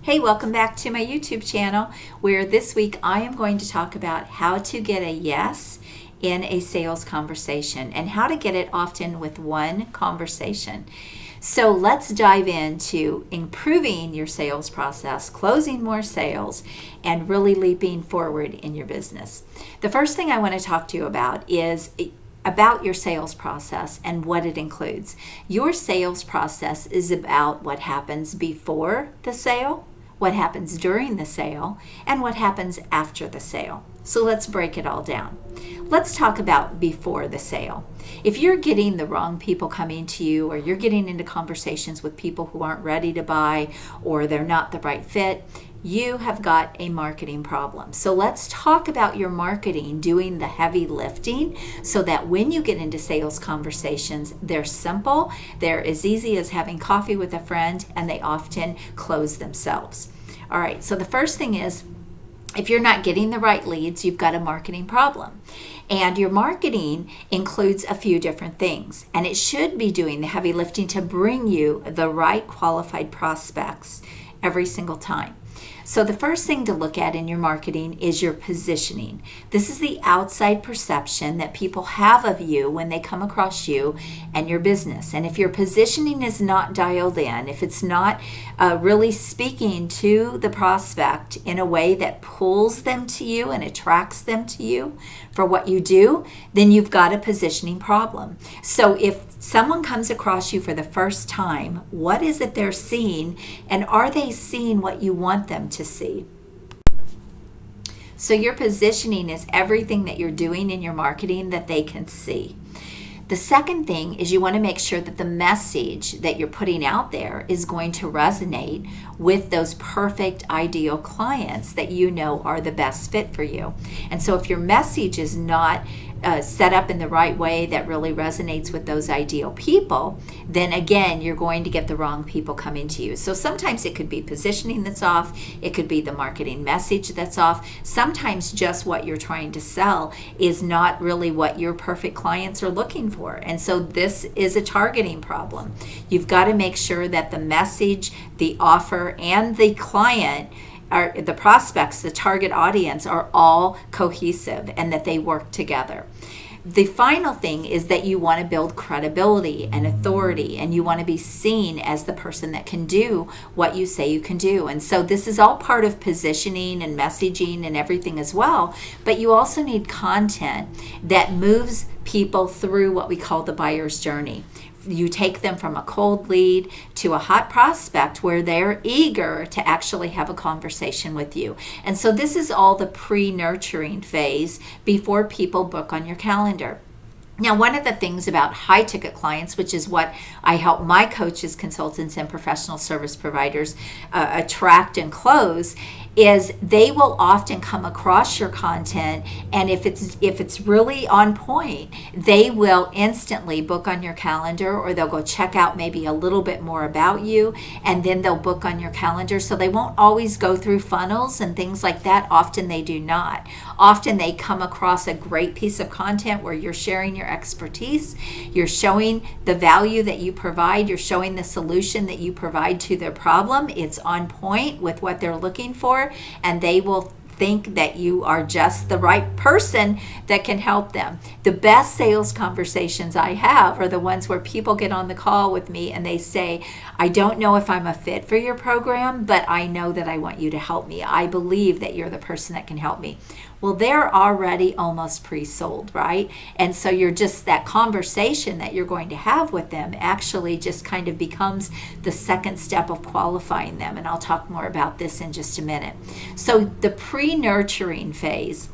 Hey, welcome back to my YouTube channel, where this week I am going to talk about how to get a yes in a sales conversation and how to get it often with one conversation. So let's dive into improving your sales process, closing more sales, and really leaping forward in your business. The first thing I want to talk to you about is about your sales process and what it includes. Your sales process is about what happens before the sale, what happens during the sale, and what happens after the sale. So let's break it all down. Let's talk about before the sale. If you're getting the wrong people coming to you, or you're getting into conversations with people who aren't ready to buy, or they're not the right fit, you have got a marketing problem. So let's talk about your marketing doing the heavy lifting so that when you get into sales conversations, they're simple, they're as easy as having coffee with a friend, and they often close themselves. All right, so the first thing is, if you're not getting the right leads, you've got a marketing problem. And your marketing includes a few different things, and it should be doing the heavy lifting to bring you the right qualified prospects every single time. So the first thing to look at in your marketing is your positioning. This is the outside perception that people have of you when they come across you and your business. And if your positioning is not dialed in, if it's not really speaking to the prospect in a way that pulls them to you and attracts them to you for what you do, then you've got a positioning problem. So if someone comes across you for the first time, what is it they're seeing, and are they seeing what you want them to see? So your positioning is everything that you're doing in your marketing that they can see. The second thing is you want to make sure that the message that you're putting out there is going to resonate with those perfect ideal clients that you know are the best fit for you. And so if your message is not set up in the right way that really resonates with those ideal people, then again, you're going to get the wrong people coming to you. So sometimes it could be positioning that's off, it could be the marketing message that's off. Sometimes just what you're trying to sell is not really what your perfect clients are looking for. And so this is a targeting problem. You've got to make sure that the message, the offer, and the client, the prospects, the target audience, are all cohesive and that they work together. The final thing is that you want to build credibility and authority, and you want to be seen as the person that can do what you say you can do. And so this is all part of positioning and messaging and everything as well, but you also need content that moves people through what we call the buyer's journey. You take them from a cold lead to a hot prospect where they're eager to actually have a conversation with you. And so this is all the pre-nurturing phase before people book on your calendar. Now, one of the things about high-ticket clients, which is what I help my coaches, consultants, and professional service providers attract and close, is they will often come across your content, and if it's really on point, they will instantly book on your calendar, or they'll go check out maybe a little bit more about you, and then they'll book on your calendar. So they won't always go through funnels and things like that. Often they do not. Often they come across a great piece of content where you're sharing your expertise, you're showing the value that you provide, you're showing the solution that you provide to their problem. It's on point with what they're looking for, and they will think that you are just the right person that can help them. The best sales conversations I have are the ones where people get on the call with me and they say, I don't know if I'm a fit for your program, but I know that I want you to help me. I believe that you're the person that can help me. Well, they're already almost pre-sold, right? And so you're just, that conversation that you're going to have with them actually just kind of becomes the second step of qualifying them. And I'll talk more about this in just a minute. So the pre-nurturing phase,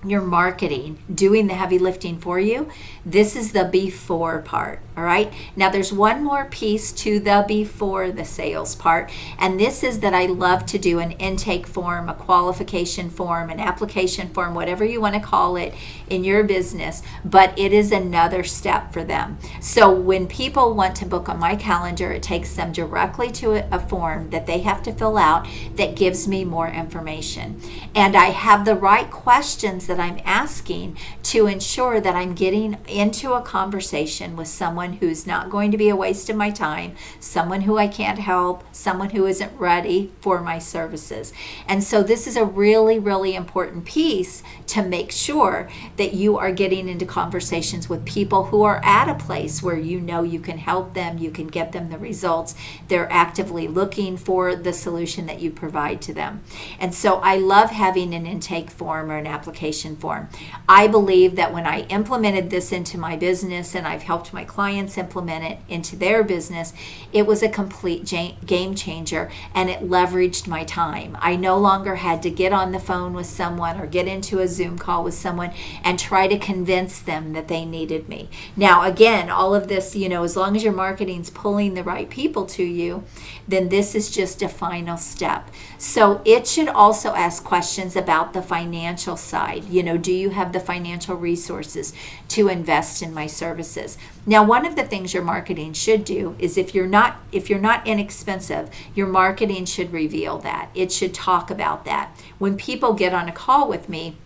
your marketing, doing the heavy lifting for you, this is the before part, all right? Now there's one more piece to the before the sales part, and this is that I love to do an intake form, a qualification form, an application form, whatever you want to call it in your business, but it is another step for them. So when people want to book on my calendar, it takes them directly to a form that they have to fill out that gives me more information. And I have the right questions that I'm asking to ensure that I'm getting into a conversation with someone who's not going to be a waste of my time, someone who I can't help, someone who isn't ready for my services. And so this is a really, really important piece to make sure that you are getting into conversations with people who are at a place where you know you can help them, you can get them the results. They're actively looking for the solution that you provide to them. And so I love having an intake form or an application form. I believe that when I implemented this into my business, and I've helped my clients implement it into their business, it was a complete game changer, and it leveraged my time. I no longer had to get on the phone with someone or get into a Zoom call with someone and try to convince them that they needed me. Now, again, all of this, as long as your marketing's pulling the right people to you, then this is just a final step. So it should also ask questions about the financial side. Do you have the financial resources to invest in my services? Now, one of the things your marketing should do is if you're not inexpensive, your marketing should reveal that. It should talk about that. When people get on a call with me,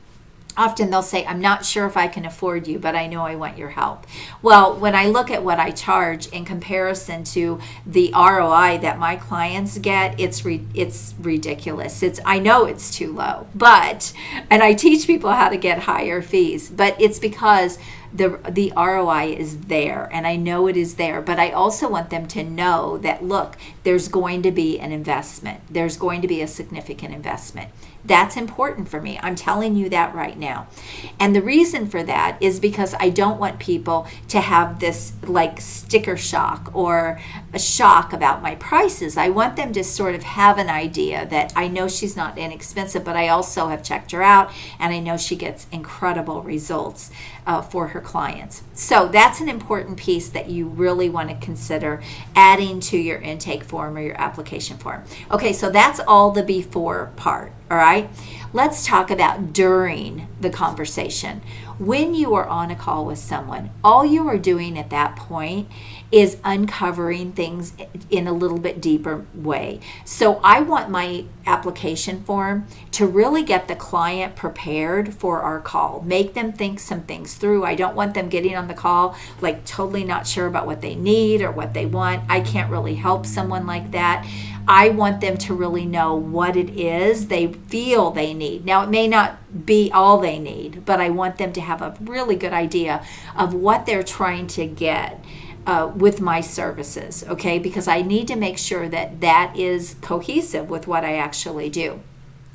often they'll say, I'm not sure if I can afford you, but I know I want your help. Well, when I look at what I charge in comparison to the ROI that my clients get, it's ridiculous. I know it's too low, and I teach people how to get higher fees, but it's because the ROI is there, and I know it is there, but I also want them to know that, look, there's going to be an investment. There's going to be a significant investment. That's important for me. I'm telling you that right now. And the reason for that is because I don't want people to have this like sticker shock or a shock about my prices. I want them to sort of have an idea that I know she's not inexpensive, but I also have checked her out, and I know she gets incredible results for her clients. So that's an important piece that you really want to consider adding to your intake form or your application form. Okay, so that's all the before part, all right? Let's talk about during the conversation. When you are on a call with someone, all you are doing at that point is uncovering things in a little bit deeper way. So I want my application form to really get the client prepared for our call, make them think some things through. I don't want them getting on the call like totally not sure about what they need or what they want. I can't really help someone like that. I want them to really know what it is they feel they need. Now, it may not be all they need, but I want them to have a really good idea of what they're trying to get with my services, okay? Because I need to make sure that that is cohesive with what I actually do.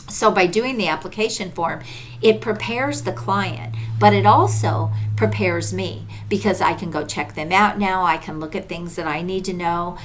So by doing the application form, it prepares the client, but it also prepares me because I can go check them out now. I can look at things that I need to know,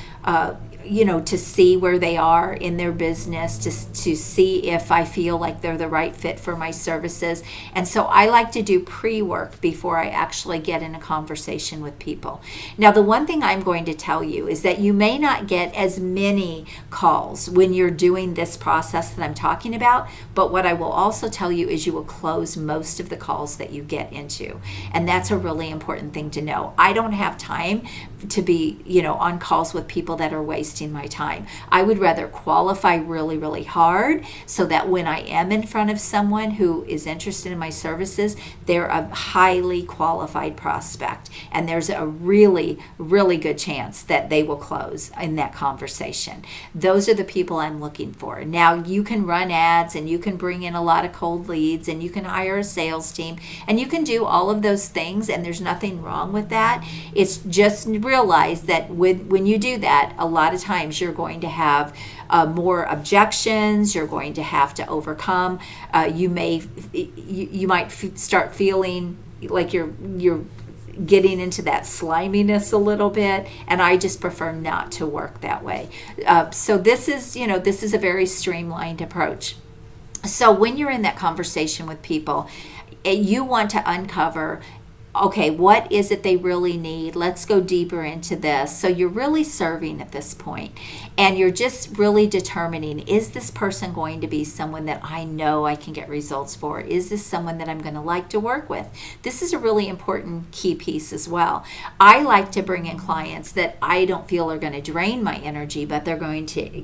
to see where they are in their business, to see if I feel like they're the right fit for my services. And so I like to do pre-work before I actually get in a conversation with people. Now, the one thing I'm going to tell you is that you may not get as many calls when you're doing this process that I'm talking about, but what I will also tell you is you will close most of the calls that you get into. And that's a really important thing to know. I don't have time to be, on calls with people that are wasting my time. I would rather qualify really, really hard so that when I am in front of someone who is interested in my services, they're a highly qualified prospect. And there's a really, really good chance that they will close in that conversation. Those are the people I'm looking for. Now, you can run ads and you can bring in a lot of cold leads and you can hire a sales team and you can do all of those things, and there's nothing wrong with that. It's just realize that when you do that, a lot of times you're going to have more objections. You're going to have to overcome. You might start feeling like you're getting into that sliminess a little bit, and I just prefer not to work that way. So this is a very streamlined approach. So when you're in that conversation with people, you want to uncover okay, what is it they really need? Let's go deeper into this. So you're really serving at this point, and you're just really determining, is this person going to be someone that I know I can get results for? Is this someone that I'm going to like to work with? This is a really important key piece as well. I like to bring in clients that I don't feel are going to drain my energy, but they're going to,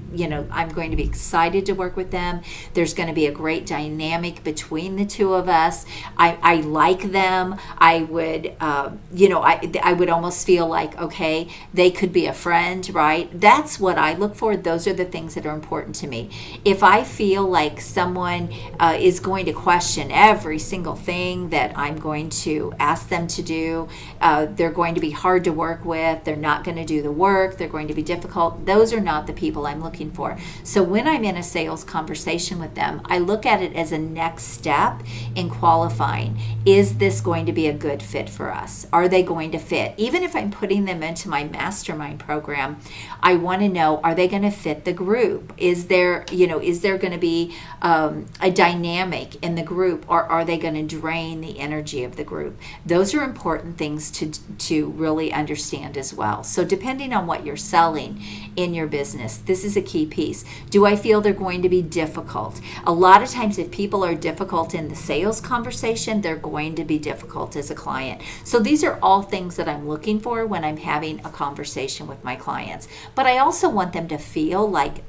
I'm going to be excited to work with them. There's going to be a great dynamic between the two of us. I like them. I would, I would almost feel like, okay, they could be a friend, right? That's what I look for. Those are the things that are important to me. If I feel like someone is going to question every single thing that I'm going to ask them to do, they're going to be hard to work with, they're not going to do the work, they're going to be difficult, those are not the people I'm looking for. So when I'm in a sales conversation with them, I look at it as a next step in qualifying. Is this going to be a good fit for us? Are they going to fit? Even if I'm putting them into my mastermind program, I want to know, are they going to fit the group? Is there going to be a dynamic in the group, or are they going to drain the energy of the group? Those are important things to really understand as well. So depending on what you're selling in your business, this is a key piece. Do I feel they're going to be difficult? A lot of times if people are difficult in the sales conversation, they're going to be difficult as a client. So these are all things that I'm looking for when I'm having a conversation with my clients. But I also want them to feel like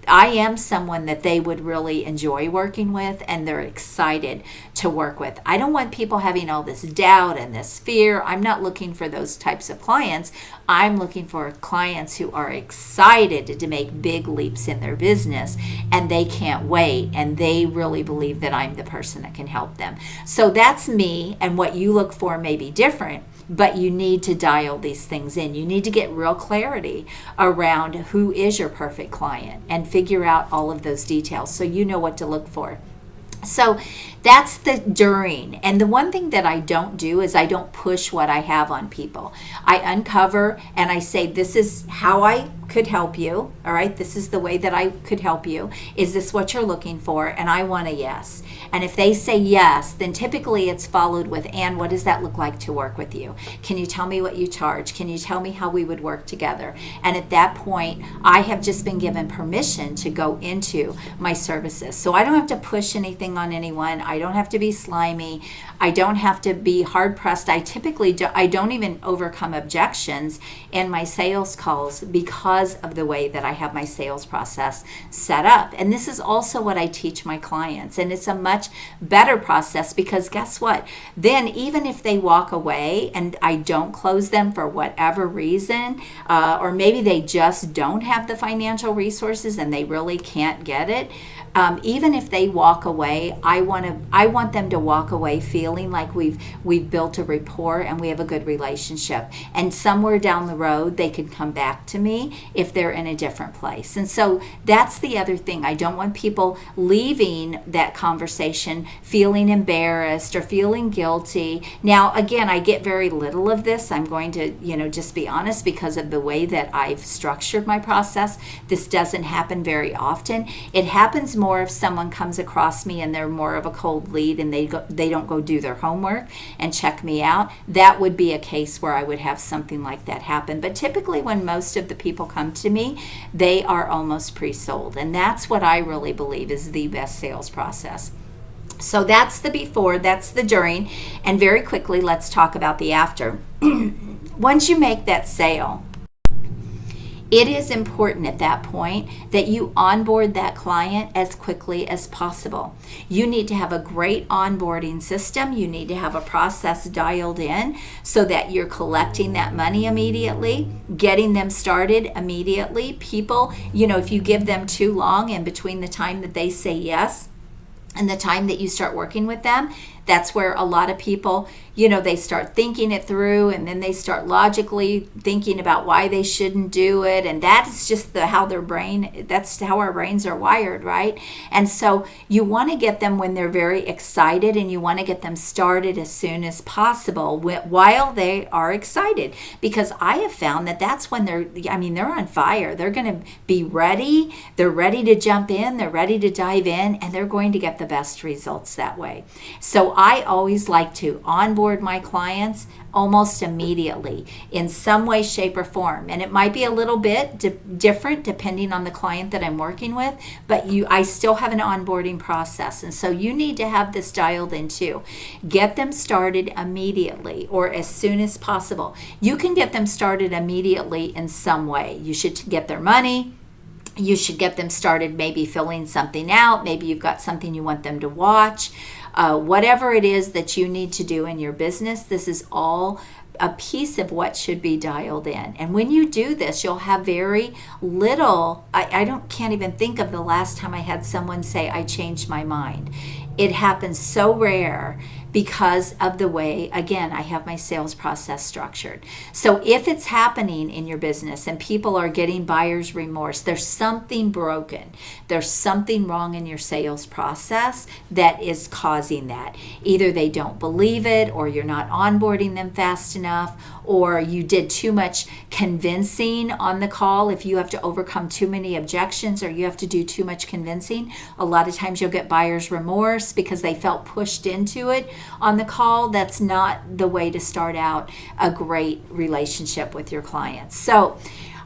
I am someone that they would really enjoy working with and they're excited to work with. I don't want people having all this doubt and this fear. I'm not looking for those types of clients. I'm looking for clients who are excited to make big leaps in their business and they can't wait and they really believe that I'm the person that can help them. So that's me, and what you look for may be different. But you need to dial these things in. You need to get real clarity around who is your perfect client and figure out all of those details so you know what to look for. So that's the during. And the one thing that I don't do is I don't push what I have on people. I uncover and I say, this is how I could help you. All right, this is the way that I could help you. Is this what you're looking for? And I want a yes. And if they say yes, then typically it's followed with, and what does that look like to work with you? Can you tell me what you charge? Can you tell me how we would work together? And at that point, I have just been given permission to go into my services. So I don't have to push anything on anyone. I don't have to be slimy. I don't have to be hard pressed. I don't even overcome objections in my sales calls because of the way that I have my sales process set up. And this is also what I teach my clients. And it's a much better process because guess what? Then even if they walk away and I don't close them for whatever reason, or maybe they just don't have the financial resources and they really can't get it, even if they walk away, I want them to walk away feeling like we've built a rapport and we have a good relationship. And somewhere down the road, they can come back to me if they're in a different place. And so that's the other thing. I don't want people leaving that conversation feeling embarrassed or feeling guilty. Now, again, I get very little of this. I'm going to, just be honest because of the way that I've structured my process. This doesn't happen very often. It happens more if someone comes across me and they're more of a cold lead and they don't go do their homework and check me out. That would be a case where I would have something like that happen. But typically when most of the people come to me, they are almost pre-sold. And that's what I really believe is the best sales process. So that's the before, that's the during, and very quickly let's talk about the after. Once you make that sale, it is important at that point that you onboard that client as quickly as possible. You need to have a great onboarding system. You need to have a process dialed in so that you're collecting that money immediately, getting them started immediately. People, if you give them too long in between the time that they say yes and the time that you start working with them, that's where a lot of people, they start thinking it through and then they start logically thinking about why they shouldn't do it. And that is just that's how our brains are wired, right? And so you want to get them when they're very excited and you want to get them started as soon as possible while they are excited. Because I have found that that's when they're on fire. They're going to be ready. They're ready to jump in. They're ready to dive in and they're going to get the best results that way. So I always like to onboard onboard my clients almost immediately in some way, shape, or form. And it might be a little bit different depending on the client that I'm working with, but I still have an onboarding process. And so you need to have this dialed in too. Get them started immediately or as soon as possible. You can get them started immediately in some way. You should get their money. You should get them started maybe filling something out. Maybe you've got something you want them to watch. Whatever it is that you need to do in your business, this is all a piece of what should be dialed in. And when you do this, you'll have very little. Can't even think of the last time I had someone say, I changed my mind. It happens so rare because of the way, again, I have my sales process structured. So if it's happening in your business and people are getting buyer's remorse, there's something broken. There's something wrong in your sales process that is causing that. Either they don't believe it, or you're not onboarding them fast enough, or you did too much convincing on the call. If you have to overcome too many objections or you have to do too much convincing, a lot of times you'll get buyer's remorse because they felt pushed into it on the call. That's not the way to start out a great relationship with your clients. So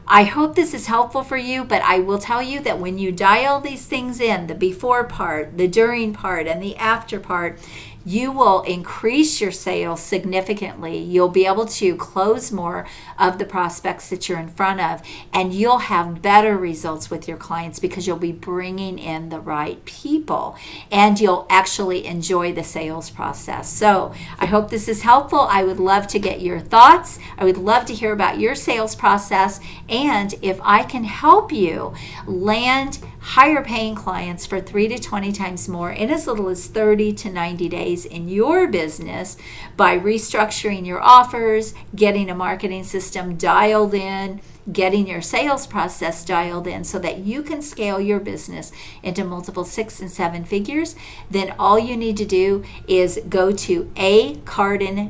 I hope this is helpful for you, but I will tell you that when you dial these things in, the before part, the during part, and the after part, you will increase your sales significantly. You'll be able to close more of the prospects that you're in front of, and you'll have better results with your clients because you'll be bringing in the right people, and you'll actually enjoy the sales process. So I hope this is helpful. I would love to get your thoughts. I would love to hear about your sales process, and if I can help you land higher paying clients for 3 to 20 times more in as little as 30 to 90 days in your business by restructuring your offers, getting a marketing system dialed in, getting your sales process dialed in so that you can scale your business into multiple 6 and 7 figures, then all you need to do is go to acarden.com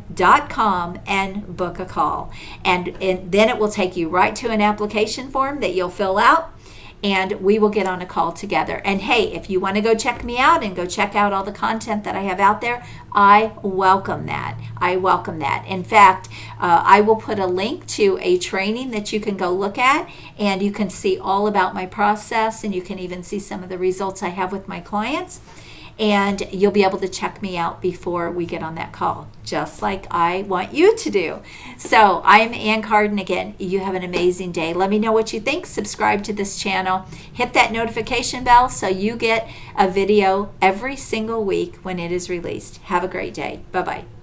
and book a call. And then it will take you right to an application form that you'll fill out, and we will get on a call together. And hey, if you want to go check me out and go check out all the content that I have out there, I welcome that. I welcome that. In fact, I will put a link to a training that you can go look at, and you can see all about my process, and you can even see some of the results I have with my clients. And you'll be able to check me out before we get on that call, just like I want you to do. So I'm Ann Carden again. You have an amazing day. Let me know what you think. Subscribe to this channel. Hit that notification bell so you get a video every single week when it is released. Have a great day. Bye-bye.